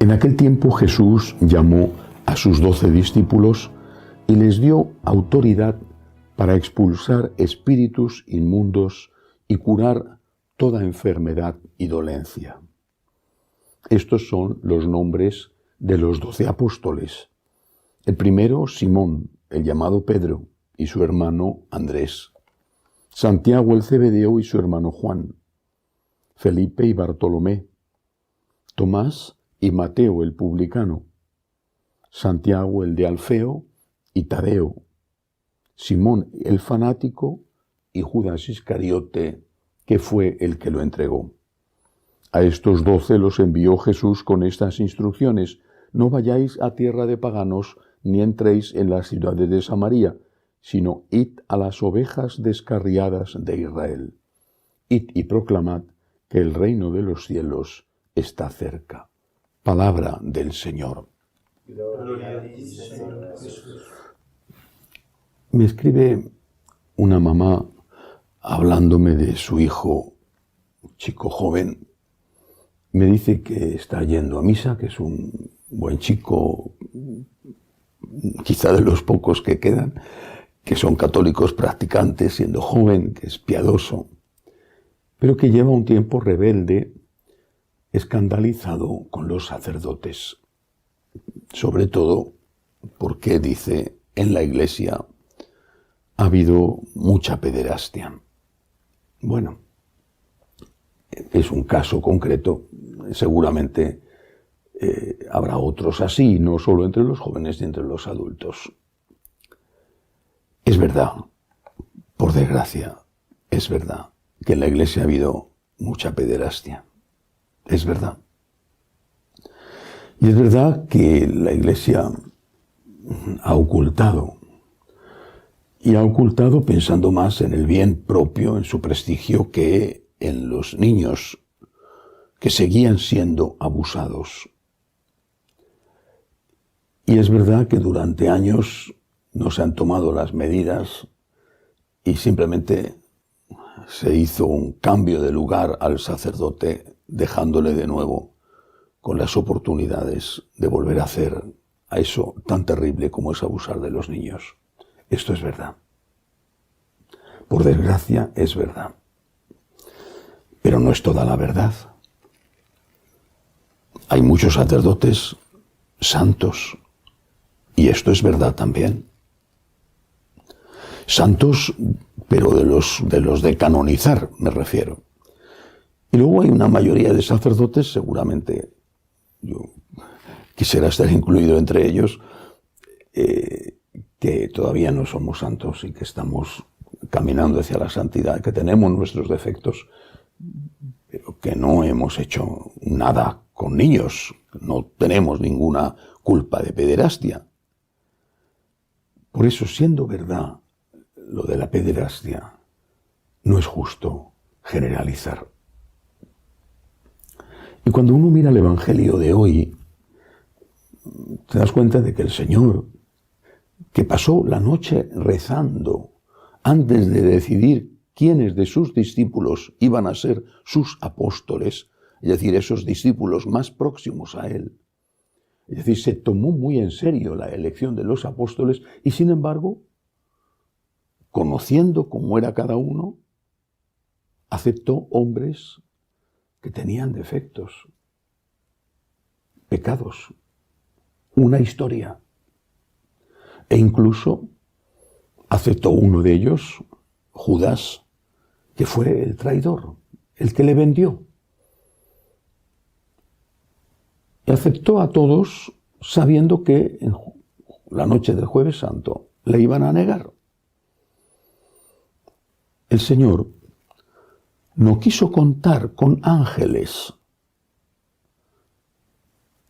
En aquel tiempo Jesús llamó a sus 12 discípulos y les dio autoridad para expulsar espíritus inmundos y curar toda enfermedad y dolencia. Estos son los nombres de los 12 apóstoles. El primero, Simón, el llamado Pedro, y su hermano Andrés. Santiago el Zebedeo y su hermano Juan. Felipe y Bartolomé. Tomás y Mateo el publicano. Santiago el de Alfeo y Tadeo. Simón el fanático y Judas Iscariote, que fue el que lo entregó. A estos 12 los envió Jesús con estas instrucciones: no vayáis a tierra de paganos, ni entréis en las ciudades de Samaria, sino id a las ovejas descarriadas de Israel. Id y proclamad que el reino de los cielos está cerca. Palabra del Señor. Gloria a ti, Señor Jesús. Me escribe una mamá hablándome de su hijo, chico joven. Me dice que está yendo a misa, que es un buen chico, quizá de los pocos que quedan, que son católicos practicantes, siendo joven, que es piadoso, pero que lleva un tiempo rebelde, escandalizado con los sacerdotes. Sobre todo porque, dice, en la Iglesia ha habido mucha pederastia. Bueno, es un caso concreto, seguramente habrá otros así, no solo entre los jóvenes y entre los adultos. Es verdad, por desgracia, es verdad que en la Iglesia ha habido mucha pederastia. Es verdad. Y es verdad que la Iglesia ha ocultado. Y ha ocultado pensando más en el bien propio, en su prestigio, que en los niños que seguían siendo abusados. Y es verdad que durante años no se han tomado las medidas y simplemente se hizo un cambio de lugar al sacerdote, dejándole de nuevo con las oportunidades de volver a hacer a eso tan terrible como es abusar de los niños. Esto es verdad. Por desgracia, es verdad. Pero no es toda la verdad. Hay muchos sacerdotes santos, y esto es verdad también. Santos, pero de los de canonizar, me refiero. Y luego hay una mayoría de sacerdotes, seguramente yo quisiera estar incluido entre ellos, que todavía no somos santos y que estamos caminando hacia la santidad, que tenemos nuestros defectos, pero que no hemos hecho nada con niños, no tenemos ninguna culpa de pederastia. Por eso, siendo verdad lo de la pederastia, no es justo generalizar. Y cuando uno mira el Evangelio de hoy, te das cuenta de que el Señor, que pasó la noche rezando antes de decidir quiénes de sus discípulos iban a ser sus apóstoles, es decir, esos discípulos más próximos a él, es decir, se tomó muy en serio la elección de los apóstoles y, sin embargo, conociendo cómo era cada uno, aceptó hombres que tenían defectos, pecados, una historia. E incluso aceptó uno de ellos, Judas, que fue el traidor, el que le vendió. Y aceptó a todos sabiendo que en la noche del Jueves Santo le iban a negar. El Señor no quiso contar con ángeles.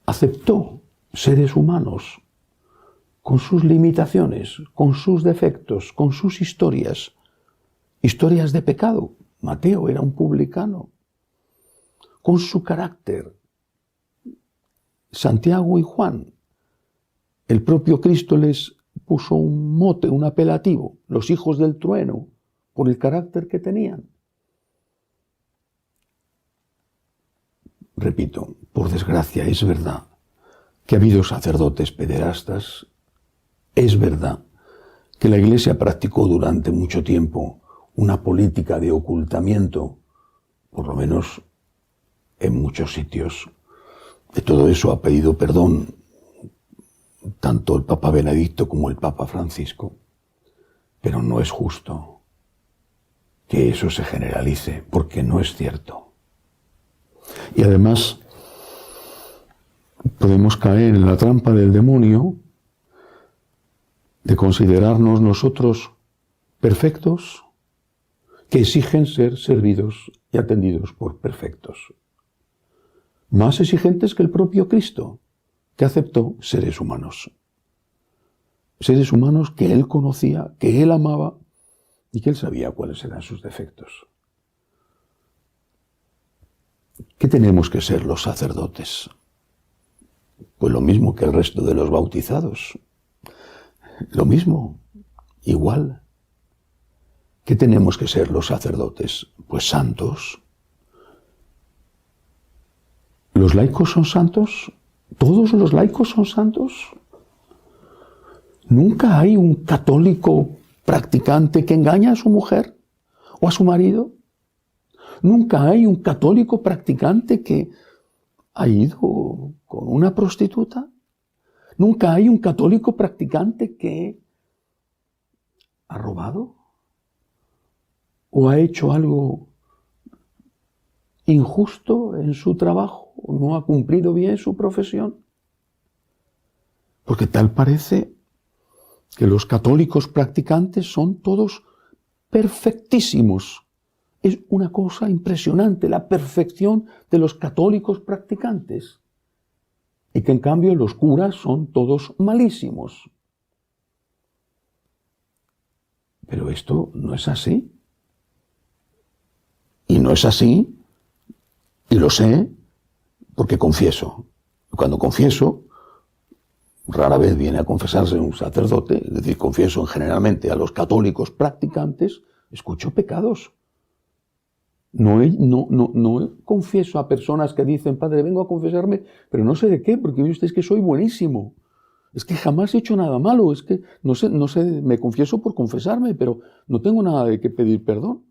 Aceptó seres humanos con sus limitaciones, con sus defectos, con sus historias de pecado. Mateo era un publicano, con su carácter. Santiago y Juan, el propio Cristo les puso un mote, un apelativo, los hijos del trueno, por el carácter que tenían. Repito, por desgracia, es verdad que ha habido sacerdotes pederastas. Es verdad que la Iglesia practicó durante mucho tiempo una política de ocultamiento, por lo menos en muchos sitios. De todo eso ha pedido perdón tanto el Papa Benedicto como el Papa Francisco. Pero no es justo que eso se generalice, porque no es cierto. Y además, podemos caer en la trampa del demonio de considerarnos nosotros perfectos, que exigen ser servidos y atendidos por perfectos. Más exigentes que el propio Cristo, que aceptó seres humanos. Seres humanos que Él conocía, que Él amaba y que Él sabía cuáles eran sus defectos. ¿Qué tenemos que ser los sacerdotes? Pues lo mismo que el resto de los bautizados. Lo mismo, igual. ¿Qué tenemos que ser los sacerdotes? Pues santos. ¿Los laicos son santos? ¿Todos los laicos son santos? ¿Nunca hay un católico practicante que engaña a su mujer o a su marido? ¿Nunca hay un católico practicante que ha ido con una prostituta? ¿Nunca hay un católico practicante que ha robado? ¿O ha hecho algo injusto en su trabajo? ¿O no ha cumplido bien su profesión? Porque tal parece que los católicos practicantes son todos perfectísimos. Es una cosa impresionante la perfección de los católicos practicantes. Y que en cambio los curas son todos malísimos. Pero esto no es así. Y no es así, y lo sé, porque confieso. Cuando confieso, rara vez viene a confesarse un sacerdote, es decir, confieso generalmente a los católicos practicantes, escucho pecados. No confieso a personas que dicen, padre, vengo a confesarme, pero no sé de qué, porque ve usted es que soy buenísimo. Es que jamás he hecho nada malo, es que no sé, me confieso por confesarme, pero no tengo nada de qué pedir perdón.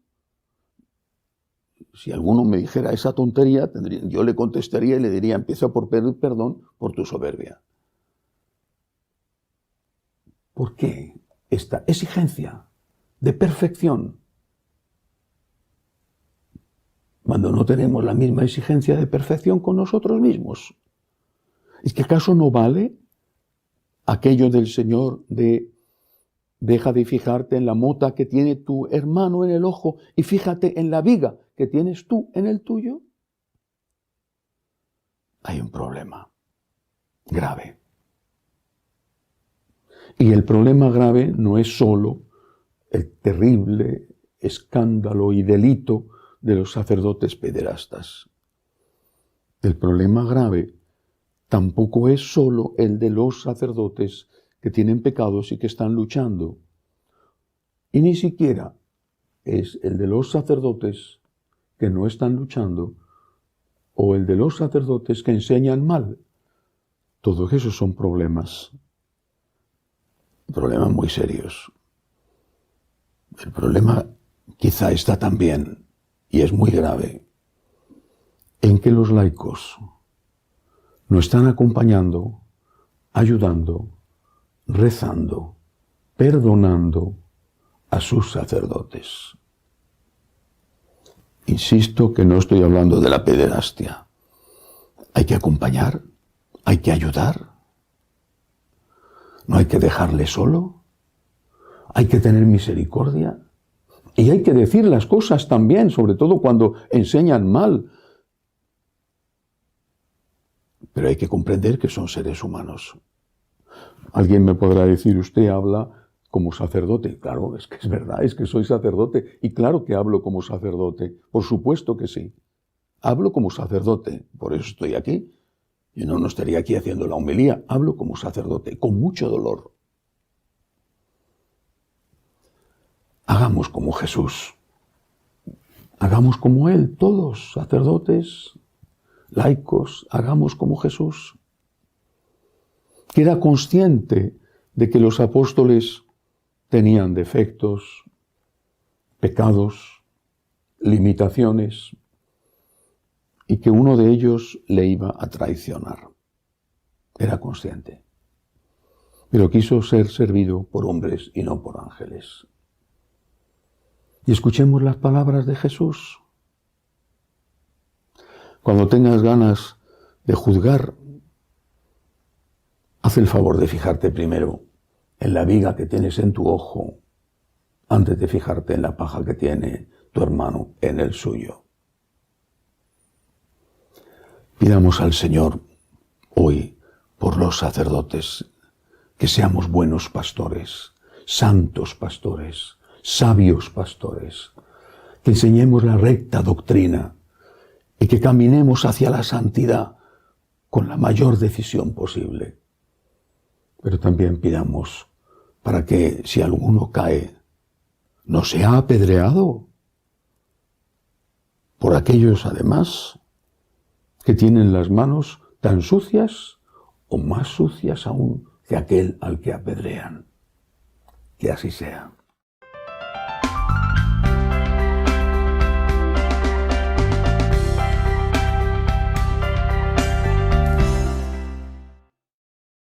Si alguno me dijera esa tontería, yo le contestaría y le diría, empieza por pedir perdón por tu soberbia. ¿Por qué esta exigencia de perfección cuando no tenemos la misma exigencia de perfección con nosotros mismos? ¿Es que acaso no vale aquello del Señor de deja de fijarte en la mota que tiene tu hermano en el ojo y fíjate en la viga que tienes tú en el tuyo? Hay un problema grave. Y el problema grave no es solo el terrible escándalo y delito de los sacerdotes pederastas. El problema grave tampoco es solo el de los sacerdotes que tienen pecados y que están luchando. Y ni siquiera es el de los sacerdotes que no están luchando o el de los sacerdotes que enseñan mal. Todos esos son problemas muy serios. El problema quizá está también, y es muy grave, en que los laicos no están acompañando, ayudando, rezando, perdonando a sus sacerdotes. Insisto que no estoy hablando de la pederastia. Hay que acompañar, hay que ayudar. No hay que dejarle solo. Hay que tener misericordia. Y hay que decir las cosas también, sobre todo cuando enseñan mal. Pero hay que comprender que son seres humanos. Alguien me podrá decir, usted habla como sacerdote. Claro, es que es verdad, es que soy sacerdote. Y claro que hablo como sacerdote. Por supuesto que sí. Hablo como sacerdote. Por eso estoy aquí. Y no estaría aquí haciendo la homilía. Hablo como sacerdote, con mucho dolor. Hagamos como Jesús. Hagamos como Él, todos, sacerdotes, laicos, hagamos como Jesús. que era consciente de que los apóstoles tenían defectos, pecados, limitaciones, y que uno de ellos le iba a traicionar. Era consciente. Pero quiso ser servido por hombres y no por ángeles. Y escuchemos las palabras de Jesús. Cuando tengas ganas de juzgar, haz el favor de fijarte primero en la viga que tienes en tu ojo, antes de fijarte en la paja que tiene tu hermano en el suyo. Pidamos al Señor hoy por los sacerdotes que seamos buenos pastores, santos pastores, sabios pastores, que enseñemos la recta doctrina y que caminemos hacia la santidad con la mayor decisión posible. Pero también pidamos para que si alguno cae, no sea apedreado por aquellos además que tienen las manos tan sucias o más sucias aún que aquel al que apedrean. Que así sea.